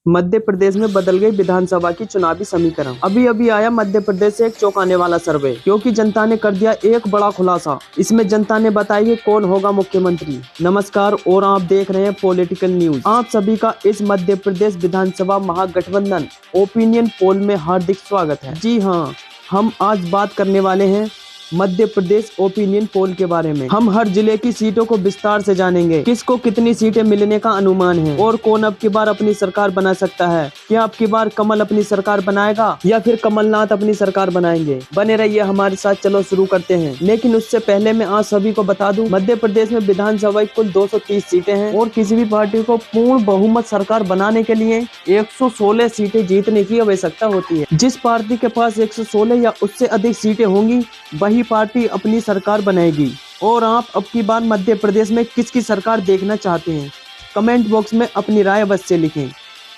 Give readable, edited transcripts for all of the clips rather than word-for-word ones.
मध्य प्रदेश में बदल गई विधानसभा की चुनावी समीकरण। अभी अभी आया मध्य प्रदेश से एक चौंकाने वाला सर्वे, क्योंकि जनता ने कर दिया एक बड़ा खुलासा। इसमें जनता ने बताया कि कौन होगा मुख्यमंत्री। नमस्कार, और आप देख रहे हैं पॉलिटिकल न्यूज। आप सभी का इस मध्य प्रदेश विधानसभा महागठबंधन ओपिनियन पोल में हार्दिक स्वागत है। जी हाँ, हम आज बात करने वाले हैं मध्य प्रदेश ओपिनियन पोल के बारे में। हम हर जिले की सीटों को विस्तार से जानेंगे, किसको कितनी सीटें मिलने का अनुमान है और कौन अब की बार अपनी सरकार बना सकता है। क्या अब की बार कमल अपनी सरकार बनाएगा या फिर कमलनाथ अपनी सरकार बनाएंगे। बने रहिए हमारे साथ, चलो शुरू करते हैं। लेकिन उससे पहले मैं आज सभी को बता दूं, मध्य प्रदेश में विधानसभा कुल 230 सीटें हैं और किसी भी पार्टी को पूर्ण बहुमत सरकार बनाने के लिए 116 सीटें जीतने की आवश्यकता होती है। जिस पार्टी के पास 116 या उससे अधिक सीटें होंगी वही पार्टी अपनी सरकार बनाएगी। और आप अब की बार मध्य प्रदेश में किसकी सरकार देखना चाहते हैं, कमेंट बॉक्स में अपनी राय अवश्य लिखें।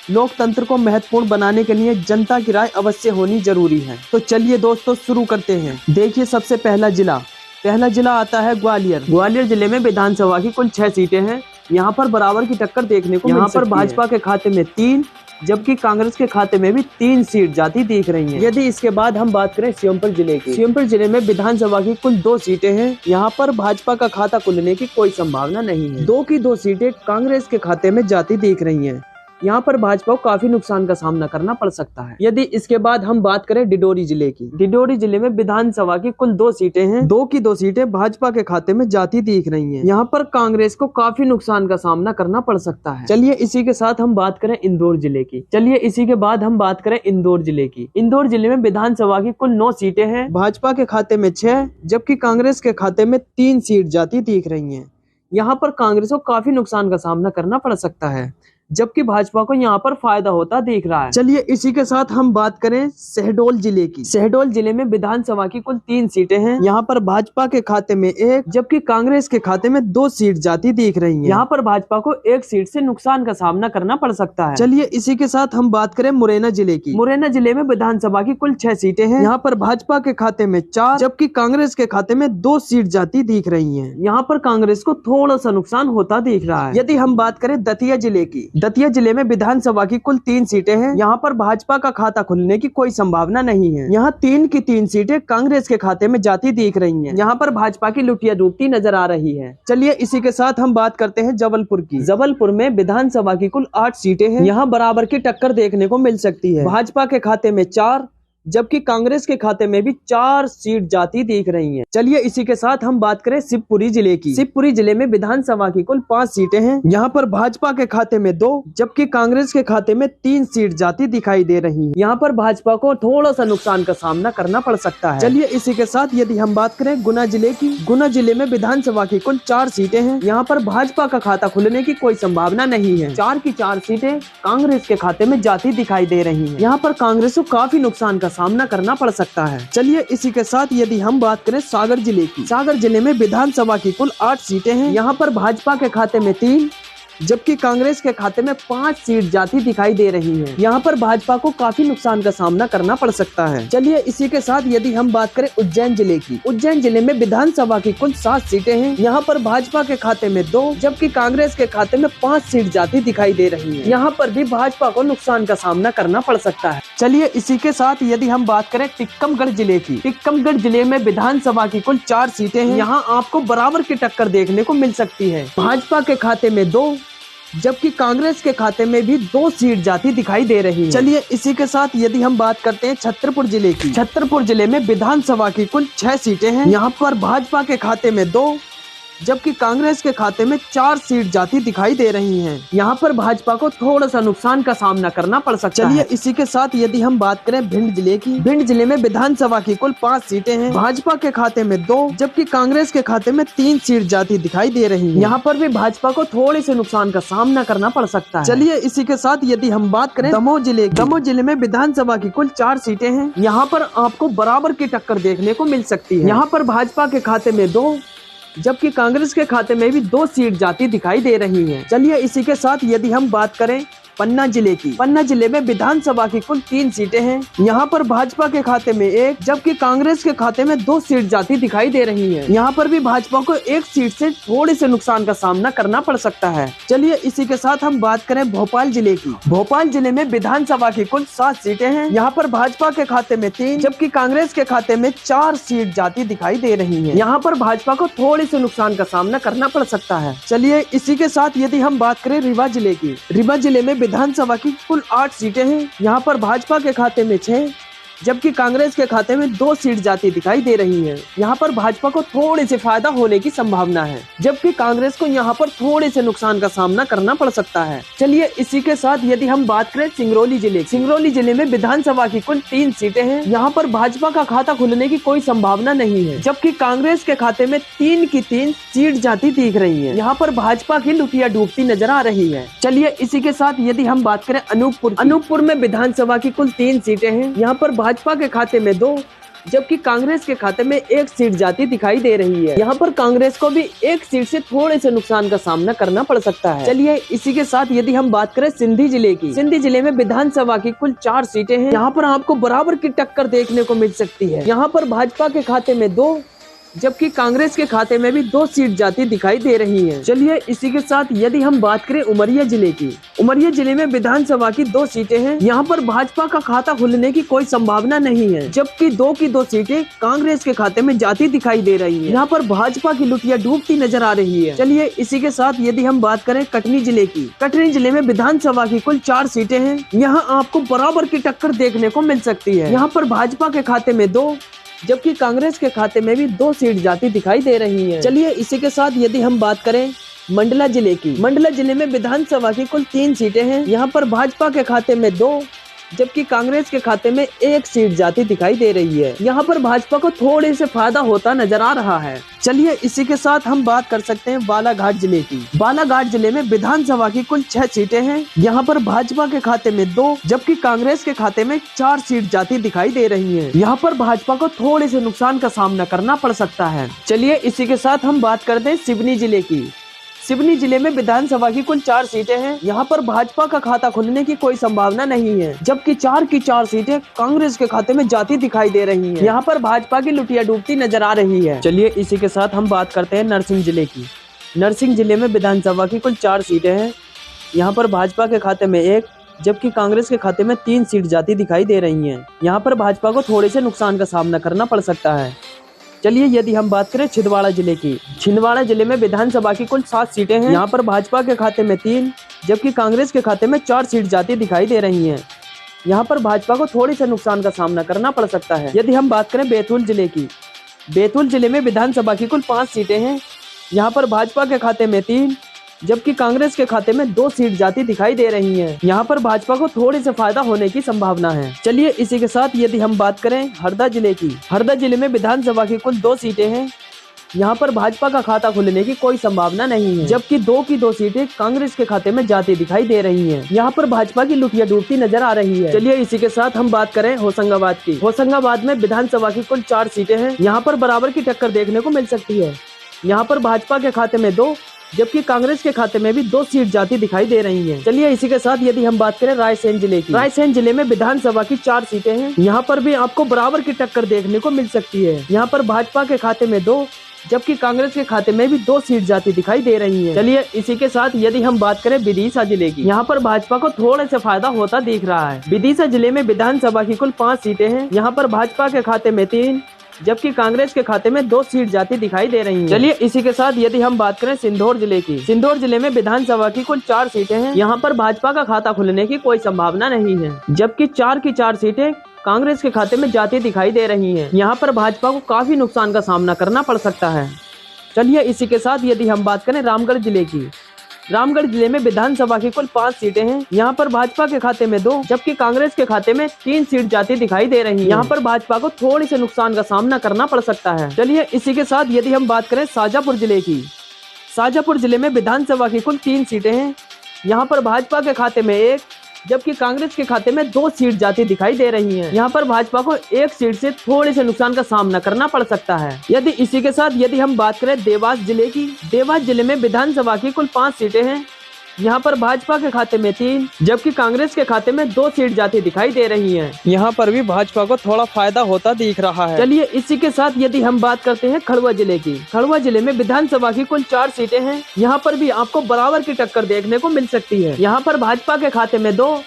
लोकतंत्र को महत्वपूर्ण बनाने के लिए जनता की राय अवश्य होनी जरूरी है। तो चलिए दोस्तों शुरू करते हैं। देखिए, सबसे पहला जिला आता है ग्वालियर। ग्वालियर जिले में विधानसभा की कुल 6 सीटें हैं। यहाँ पर बराबर की टक्कर देखने को यहाँ पर भाजपा के खाते में 3, जबकि कांग्रेस के खाते में भी 3 सीट जाती दिख रही हैं। यदि इसके बाद हम बात करें श्योपुर जिले की, श्योपुर जिले में विधानसभा की कुल 2 सीटें हैं। यहाँ पर भाजपा का खाता खुलने की कोई संभावना नहीं है। 2 की 2 सीटें कांग्रेस के खाते में जाती दिख रही हैं। यहाँ पर भाजपा को काफी नुकसान का सामना करना पड़ सकता है। यदि इसके बाद हम बात करें डिडोरी जिले की, डिडोरी जिले में विधानसभा की कुल 2 सीटें हैं। 2 की 2 सीटें भाजपा के खाते में जाती दिख रही हैं। यहाँ पर कांग्रेस को काफी नुकसान का सामना करना पड़ सकता है। चलिए इसी के साथ हम बात करें इंदौर जिले की। इंदौर जिले में विधानसभा की कुल 9 सीटें हैं। भाजपा के खाते में 6, जबकि कांग्रेस के खाते में 3 सीट जाती दिख रही है। यहाँ पर कांग्रेस को काफी नुकसान का सामना करना पड़ सकता है, जबकि भाजपा को यहाँ पर फायदा होता दिख रहा है। चलिए इसी के साथ हम बात करें शहडोल जिले की। शहडोल जिले में विधानसभा की कुल 3 सीटें हैं। यहाँ पर भाजपा के खाते में 1, जबकि कांग्रेस के खाते में 2 सीट जाती दिख रही हैं। यहाँ पर भाजपा को 1 सीट से नुकसान का सामना करना पड़ सकता है। चलिए इसी के साथ हम बात करें मुरैना जिले की। मुरैना जिले में विधानसभा की कुल 6 सीटें हैं। यहाँ पर भाजपा के खाते में 4, जबकि कांग्रेस के खाते में 2 सीट जाती दिख रही है। यहाँ पर कांग्रेस को थोड़ा सा नुकसान होता दिख रहा है। यदि हम बात करें दतिया जिले की, दतिया जिले में विधानसभा की कुल 3 सीटें हैं। यहाँ पर भाजपा का खाता खुलने की कोई संभावना नहीं है। यहाँ 3 की 3 सीटें कांग्रेस के खाते में जाती दिख रही हैं। यहाँ पर भाजपा की लुटिया डूबती नजर आ रही है। चलिए इसी के साथ हम बात करते हैं जबलपुर की। जबलपुर में विधानसभा की कुल 8 सीटें हैं। यहाँ बराबर की टक्कर देखने को मिल सकती है। भाजपा के खाते में 4, जबकि कांग्रेस के खाते में भी 4 सीट जाती दिख रही हैं। चलिए इसी के साथ हम बात करें शिवपुरी जिले की। शिवपुरी जिले में विधानसभा की कुल 5 सीटें हैं। यहाँ पर भाजपा के खाते में 2, जबकि कांग्रेस के खाते में 3 सीट जाती दिखाई दे रही है। यहाँ पर भाजपा को थोड़ा सा नुकसान का सामना करना पड़ सकता है। चलिए इसी के साथ यदि हम बात करें गुना जिले की, गुना जिले में विधानसभा की कुल 4 सीटें हैं। यहाँ पर भाजपा का खाता खुलने की कोई संभावना नहीं है। 4 की 4 सीटें कांग्रेस के खाते में जाती दिखाई दे रही है। यहाँ पर कांग्रेस को काफी नुकसान का सामना करना पड़ सकता है। चलिए इसी के साथ यदि हम बात करें सागर जिले की, सागर जिले में विधानसभा की कुल 8 सीटें हैं। यहाँ पर भाजपा के खाते में 3, जबकि कांग्रेस के खाते में 5 सीट जाती दिखाई दे रही है। यहाँ पर भाजपा को काफी नुकसान का सामना करना पड़ सकता है। चलिए इसी के साथ यदि हम बात करें उज्जैन जिले की, उज्जैन जिले में विधानसभा की कुल 7 सीटें हैं। यहाँ पर भाजपा के खाते में 2, जबकि कांग्रेस के खाते में 5 सीट जाती दिखाई दे रही है। यहाँ पर भी भाजपा को नुकसान का सामना करना पड़ सकता है। चलिए इसी के साथ यदि हम बात करें टीकमगढ़ जिले की, टीकमगढ़ जिले में विधानसभा की कुल 4 सीटें हैं। यहाँ आपको बराबर की टक्कर देखने को मिल सकती है। भाजपा के खाते में 2, जबकि कांग्रेस के खाते में भी 2 सीट जाती दिखाई दे रही है। चलिए इसी के साथ यदि हम बात करते हैं छतरपुर जिले की, छतरपुर जिले में विधानसभा की कुल 6 सीटें हैं। यहाँ पर भाजपा के खाते में 2, जबकि कांग्रेस के खाते में 4 सीट जाती दिखाई दे रही हैं। यहाँ पर भाजपा को थोड़ा सा नुकसान का सामना करना पड़ सकता है। चलिए इसी के साथ यदि हम बात करें भिंड जिले की, भिंड जिले में विधानसभा की कुल 5 सीटें हैं। भाजपा के खाते में 2, जबकि कांग्रेस के खाते में 3 सीट जाती दिखाई दे रही है। यहाँ पर भी भाजपा को थोड़े से नुकसान का सामना करना पड़ सकता है। चलिए इसी के साथ यदि हम बात करें दमोह जिले में विधानसभा की कुल 4 सीटें हैं। यहाँ पर आपको बराबर की टक्कर देखने को मिल सकती है। यहाँ पर भाजपा के खाते में 2, जबकि कांग्रेस के खाते में भी 2 सीट जाती दिखाई दे रही हैं। चलिए इसी के साथ यदि हम बात करें पन्ना जिले की। पन्ना जिले में विधानसभा की कुल 3 सीटें हैं। यहाँ पर भाजपा के खाते में 1 जबकि कांग्रेस के खाते में 2 सीट जाती दिखाई दे रही है। यहाँ पर भी भाजपा को 1 सीट से थोड़े से नुकसान का सामना करना पड़ सकता है। चलिए इसी के साथ हम बात करें भोपाल जिले की। भोपाल जिले में विधानसभा की कुल 7 सीटें हैं। यहाँ पर भाजपा के खाते में 3 जबकि कांग्रेस के खाते में 4 सीट जाती दिखाई दे रही है। यहाँ पर भाजपा को थोड़े से नुकसान का सामना करना पड़ सकता है। चलिए इसी के साथ यदि हम बात करें रीवा जिले की। रीवा जिले में विधानसभा की कुल 8 सीटें हैं। यहाँ पर भाजपा के खाते में 6 जबकि कांग्रेस के खाते में 2 सीट जाती दिखाई दे रही है। यहाँ पर भाजपा को थोड़े से फायदा होने की संभावना है जबकि कांग्रेस को यहाँ पर थोड़े से नुकसान का सामना करना पड़ सकता है। चलिए इसी के साथ यदि हम बात करें सिंगरौली जिले में विधानसभा की कुल 3 सीटें हैं। यहाँ पर भाजपा का खाता खुलने की कोई संभावना नहीं है जबकि कांग्रेस के खाते में 3 की 3 सीट जाती दिख रही है। यहाँ पर भाजपा की लुटिया डूबती नजर आ रही है। चलिए इसी के साथ यदि हम बात करें अनूपपुर में विधानसभा की कुल 3 सीटें हैं। यहाँ पर भाजपा के खाते में 2 जबकि कांग्रेस के खाते में 1 सीट जाती दिखाई दे रही है। यहाँ पर कांग्रेस को भी 1 सीट से थोड़े से नुकसान का सामना करना पड़ सकता है। चलिए इसी के साथ यदि हम बात करें सिंधी जिले की। सिंधी जिले में विधानसभा की कुल 4 सीटें हैं। यहाँ पर आपको बराबर की टक्कर देखने को मिल सकती है। यहाँ पर भाजपा के खाते में 2 जबकि कांग्रेस के खाते में भी 2 सीट जाती दिखाई दे रही है। चलिए इसी के साथ यदि हम बात करें उमरिया जिले की। उमरिया जिले में विधानसभा की 2 सीटें हैं। यहाँ पर भाजपा का खाता खुलने की कोई संभावना नहीं है जबकि 2 की 2 सीटें कांग्रेस के खाते में जाती दिखाई दे रही है। यहाँ पर भाजपा की लुटिया डूबती नजर आ रही है। चलिए इसी के साथ यदि हम बात करें कटनी जिले की। कटनी जिले में विधानसभा की कुल 4 सीटें हैं। यहाँ आपको बराबर की टक्कर देखने को मिल सकती है। यहाँ पर भाजपा के खाते में 2 जबकि कांग्रेस के खाते में भी 2 सीट जाती दिखाई दे रही है। चलिए इसी के साथ यदि हम बात करें मंडला जिले की। मंडला जिले में विधानसभा की कुल 3 सीटें हैं। यहाँ पर भाजपा के खाते में 2 जबकि कांग्रेस के खाते में 1 सीट जाती दिखाई दे रही है। यहाँ पर भाजपा को थोड़े से फायदा होता नजर आ रहा है। चलिए इसी के साथ हम बात कर सकते हैं बालाघाट जिले की। बालाघाट जिले में विधानसभा की कुल 6 सीटें हैं। यहाँ पर भाजपा के खाते में 2 जबकि कांग्रेस के खाते में 4 सीट जाती दिखाई दे रही है। यहाँ पर भाजपा को थोड़े से नुकसान का सामना करना पड़ सकता है। चलिए इसी के साथ हम बात करते हैं सिवनी जिले की। सिवनी जिले में विधानसभा की कुल 4 सीटें हैं। यहाँ पर भाजपा का खाता खुलने की कोई संभावना नहीं है जबकि 4 की 4 सीटें कांग्रेस के खाते में जाती दिखाई दे रही हैं। यहाँ पर भाजपा की लुटिया डूबती नजर आ रही है। चलिए इसी के साथ हम बात करते हैं नरसिंह जिले की। नरसिंह जिले में विधानसभा की कुल 4 सीटें हैं। यहाँ पर भाजपा के खाते में 1 जबकि कांग्रेस के खाते में 3 सीट जाती दिखाई दे रही है। यहाँ पर भाजपा को थोड़े से नुकसान का सामना करना पड़ सकता है। चलिए यदि हम बात करें छिंदवाड़ा जिले की। छिंदवाड़ा जिले में विधानसभा की कुल 7 सीटें हैं। यहाँ पर भाजपा के खाते में 3 जबकि कांग्रेस के खाते में 4 सीट जाती दिखाई दे रही हैं। यहाँ पर भाजपा को थोड़ी से नुकसान का सामना करना पड़ सकता है। यदि हम बात करें बैतूल जिले की। बैतूल जिले में विधानसभा की कुल 5 सीटें हैं। यहाँ पर भाजपा के खाते में 3 जबकि कांग्रेस के खाते में 2 सीट जाती दिखाई दे रही हैं। यहाँ पर भाजपा को थोड़े से फायदा होने की संभावना है। चलिए इसी के साथ यदि हम बात करें हरदा जिले की। हरदा जिले में विधानसभा की कुल 2 सीटें हैं। यहाँ पर भाजपा का खाता खुलने की कोई संभावना नहीं है जबकि 2 की 2 सीटें कांग्रेस के खाते में जाती दिखाई दे रही हैं। यहाँ पर भाजपा की लुटिया डूबती नजर आ रही है। चलिए इसी के साथ हम बात करें होशंगाबाद की। होशंगाबाद में विधानसभा की कुल 4 सीटें हैं। यहाँ पर बराबर की टक्कर देखने को मिल सकती है। यहाँ पर भाजपा के खाते में 2 जबकि कांग्रेस के खाते में भी 2 सीट जाती दिखाई दे रही हैं। चलिए इसी के साथ यदि हम बात करें रायसेन जिले की। रायसेन जिले में विधानसभा की 4 सीटें हैं। यहाँ पर भी आपको बराबर की टक्कर देखने को मिल सकती है। यहाँ पर भाजपा के खाते में 2 जबकि कांग्रेस के खाते में भी 2 सीट जाती दिखाई दे रही है। चलिए इसी के साथ यदि हम बात करें विदिशा जिले की। यहाँ पर भाजपा को थोड़े से फायदा होता दिख रहा है। विदिशा जिले में विधानसभा की कुल 5 सीटें हैं। यहाँ पर भाजपा के खाते में 3 जबकि कांग्रेस के खाते में 2 सीट जाती दिखाई दे रही हैं। चलिए इसी के साथ यदि हम बात करें सिंदौर जिले की। सिंदौर जिले में विधानसभा की कुल 4 सीटें हैं। यहाँ पर भाजपा का खाता खुलने की कोई संभावना नहीं है जबकि 4 की 4 सीटें कांग्रेस के खाते में जाती दिखाई दे रही हैं। यहाँ पर भाजपा को काफी नुकसान का सामना करना पड़ सकता है। चलिए इसी के साथ यदि हम बात करें रामगढ़ जिले की। रामगढ़ जिले में विधानसभा की कुल 5 सीटें हैं। यहाँ पर भाजपा के खाते में 2 जबकि कांग्रेस के खाते में 3 सीट जाती दिखाई दे रही है। यहाँ पर भाजपा को थोड़ी से नुकसान का सामना करना पड़ सकता है। चलिए इसी के साथ यदि हम बात करें शाजापुर जिले की। शाजापुर जिले में विधानसभा की कुल 3 सीटें हैं। यहाँ पर भाजपा के खाते में 1 जबकि कांग्रेस के खाते में 2 सीट जाती दिखाई दे रही हैं। यहाँ पर भाजपा को 1 सीट से थोड़े से नुकसान का सामना करना पड़ सकता है। यदि इसी के साथ यदि हम बात करें देवास जिले की। देवास जिले में विधानसभा की कुल 5 सीटें हैं। यहाँ पर भाजपा के खाते में 3 जबकि कांग्रेस के खाते में 2 सीट जाती दिखाई दे रही हैं। यहाँ पर भी भाजपा को थोड़ा फायदा होता दिख रहा है। चलिए इसी के साथ यदि हम बात करते हैं खड़ुआ जिले की। खड़ुआ जिले में विधानसभा की कुल 4 सीटें हैं। यहाँ पर भी आपको बराबर की टक्कर देखने को मिल सकती है। यहाँ पर भाजपा के खाते में 2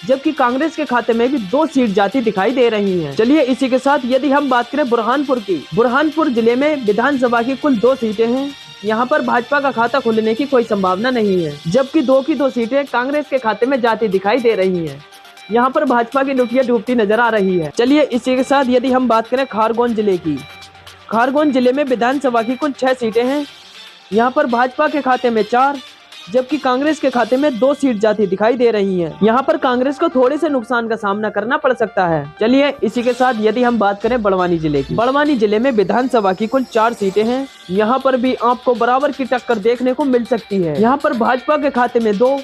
जबकि कांग्रेस के खाते में भी 2 सीट जाती दिखाई दे रही हैं। चलिए इसी के साथ यदि हम बात करें बुरहानपुर की। बुरहानपुर जिले में विधानसभा की कुल 2 सीटें हैं। यहाँ पर भाजपा का खाता खुलने की कोई संभावना नहीं है, जबकि 2 की 2 सीटें कांग्रेस के खाते में जाती दिखाई दे रही हैं। यहाँ पर भाजपा की लुटिया डूबती नजर आ रही है। चलिए इसी के साथ यदि हम बात करें खारगोन जिले की। खारगोन जिले में विधानसभा की कुल 6 सीटें हैं। यहाँ पर भाजपा के खाते में 4 जबकि कांग्रेस के खाते में 2 सीट जाती दिखाई दे रही हैं। यहाँ पर कांग्रेस को थोड़े से नुकसान का सामना करना पड़ सकता है। चलिए इसी के साथ यदि हम बात करें बड़वानी जिले की। बड़वानी जिले में विधानसभा की कुल 4 सीटें हैं। यहाँ पर भी आपको बराबर की टक्कर देखने को मिल सकती है। यहाँ पर भाजपा के खाते में 2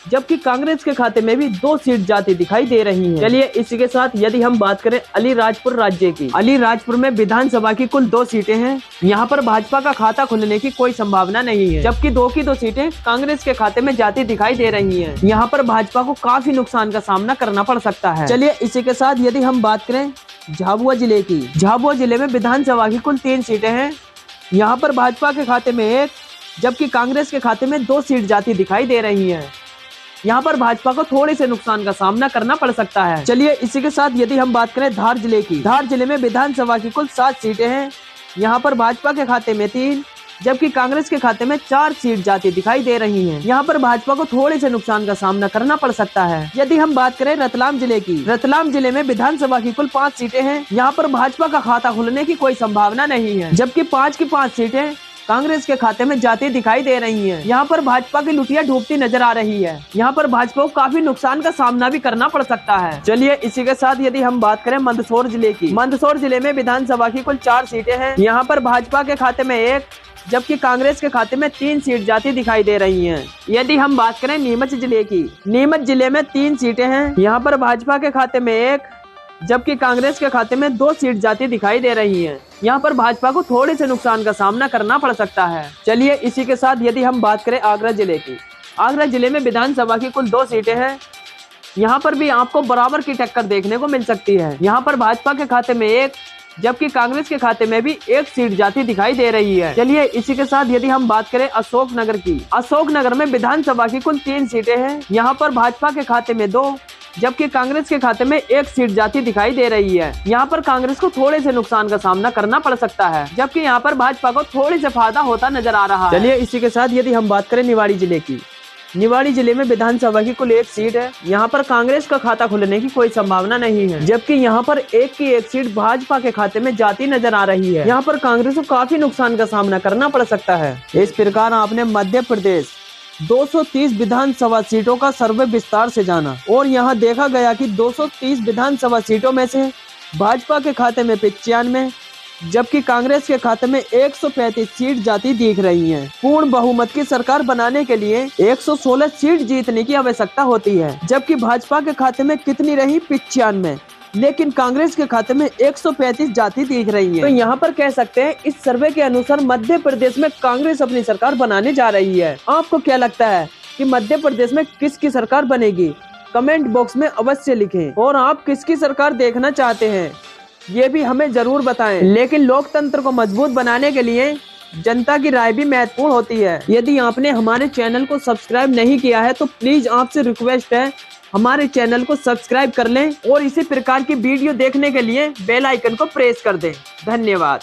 जबकि कांग्रेस के खाते में भी 2 सीट जाती दिखाई दे रही हैं। चलिए इसी के साथ यदि हम बात करें अलीराजपुर राज्य की। अलीराजपुर में विधानसभा की कुल 2 सीटें हैं। यहाँ पर भाजपा का खाता खुलने की कोई संभावना नहीं है, जबकि 2 की 2 सीटें कांग्रेस के खाते में जाती दिखाई दे रही हैं। यहाँ पर भाजपा को काफी नुकसान का सामना करना पड़ सकता है। चलिए इसी के साथ यदि हम बात करें झाबुआ जिले की। झाबुआ जिले में विधानसभा की कुल 3 सीटें हैं। यहाँ पर भाजपा के खाते में 1 जबकि कांग्रेस के खाते में 2 सीट जाती दिखाई दे रही है। यहाँ पर भाजपा को थोड़े से नुकसान का सामना करना पड़ सकता है। चलिए इसी के साथ यदि हम बात करें धार जिले की। धार जिले में विधानसभा की कुल 7 सीटें हैं। यहाँ पर भाजपा के खाते में 3 जबकि कांग्रेस के खाते में 4 सीट जाती दिखाई दे रही हैं। यहाँ पर भाजपा को थोड़े से नुकसान का सामना करना पड़ सकता है। यदि हम बात करें रतलाम जिले की। रतलाम जिले में विधानसभा की कुल 5 सीटें हैं। यहाँ पर भाजपा का खाता खुलने की कोई संभावना नहीं है, जबकि 5 की 5 सीटें कांग्रेस के खाते में जाती दिखाई दे रही हैं। यहाँ पर भाजपा की लुटिया डूबती नजर आ रही है। यहाँ पर भाजपा को काफी नुकसान का सामना भी करना पड़ सकता है। चलिए इसी के साथ यदि हम बात करें मंदसौर जिले की। मंदसौर जिले में विधानसभा की कुल 4 सीटें हैं। यहाँ पर भाजपा के खाते में 1 जबकि कांग्रेस के खाते में 3 सीट जाती दिखाई दे रही हैं। यदि हम बात करें नीमच जिले की। नीमच जिले में 3 सीटें हैं। यहाँ पर भाजपा के खाते में 1 जबकि कांग्रेस के खाते में 2 सीट जाती दिखाई दे रही हैं। यहाँ पर भाजपा को थोड़े से नुकसान का सामना करना पड़ सकता है। चलिए इसी के साथ यदि हम बात करें आगरा जिले की। आगरा जिले में विधानसभा की कुल 2 सीटें हैं। यहाँ पर भी आपको बराबर की टक्कर देखने को मिल सकती है। यहाँ पर भाजपा के खाते में 1 जबकि कांग्रेस के खाते में भी 1 सीट जाती दिखाई दे रही है। चलिए इसी के साथ यदि हम बात करें अशोकनगर की। अशोकनगर में विधानसभा की कुल 3 सीटें हैं। यहाँ पर भाजपा के खाते में 2 जबकि कांग्रेस के खाते में 1 सीट जाती दिखाई दे रही है। यहाँ पर कांग्रेस को थोड़े से नुकसान का सामना करना पड़ सकता है, जबकि यहाँ पर भाजपा को थोड़े से फायदा होता नजर आ रहा है। चलिए इसी के साथ यदि हम बात करें निवाड़ी जिले की। निवाड़ी जिले में विधानसभा की कुल 1 सीट है। यहाँ पर कांग्रेस का खाता खुलने की कोई संभावना नहीं है, जबकि यहाँ पर 1 की 1 सीट भाजपा के खाते में जाती नजर आ रही है। यहाँ पर कांग्रेस को काफी नुकसान का सामना करना पड़ सकता है। इस प्रकार आपने मध्य प्रदेश 230 विधानसभा सीटों का सर्वे विस्तार से जाना और यहाँ देखा गया कि 230 विधानसभा सीटों में से भाजपा के खाते में 95 जबकि कांग्रेस के खाते में 135 सीट जाती दिख रही हैं। पूर्ण बहुमत की सरकार बनाने के लिए 116 सीट जीतने की आवश्यकता होती है, जबकि भाजपा के खाते में कितनी रही 95, लेकिन कांग्रेस के खाते में 135 जाती दिख रही है। तो यहाँ पर कह सकते हैं इस सर्वे के अनुसार मध्य प्रदेश में कांग्रेस अपनी सरकार बनाने जा रही है। आपको क्या लगता है कि मध्य प्रदेश में किसकी सरकार बनेगी? कमेंट बॉक्स में अवश्य लिखें। और आप किसकी सरकार देखना चाहते हैं ये भी हमें जरूर बताएं। लेकिन लोकतंत्र को मजबूत बनाने के लिए जनता की राय भी महत्वपूर्ण होती है। यदि आपने हमारे चैनल को सब्सक्राइब नहीं किया है तो प्लीज आपसे रिक्वेस्ट है हमारे चैनल को सब्सक्राइब कर लें और इसी प्रकार की वीडियो देखने के लिए बेल आइकन को प्रेस कर दें। धन्यवाद।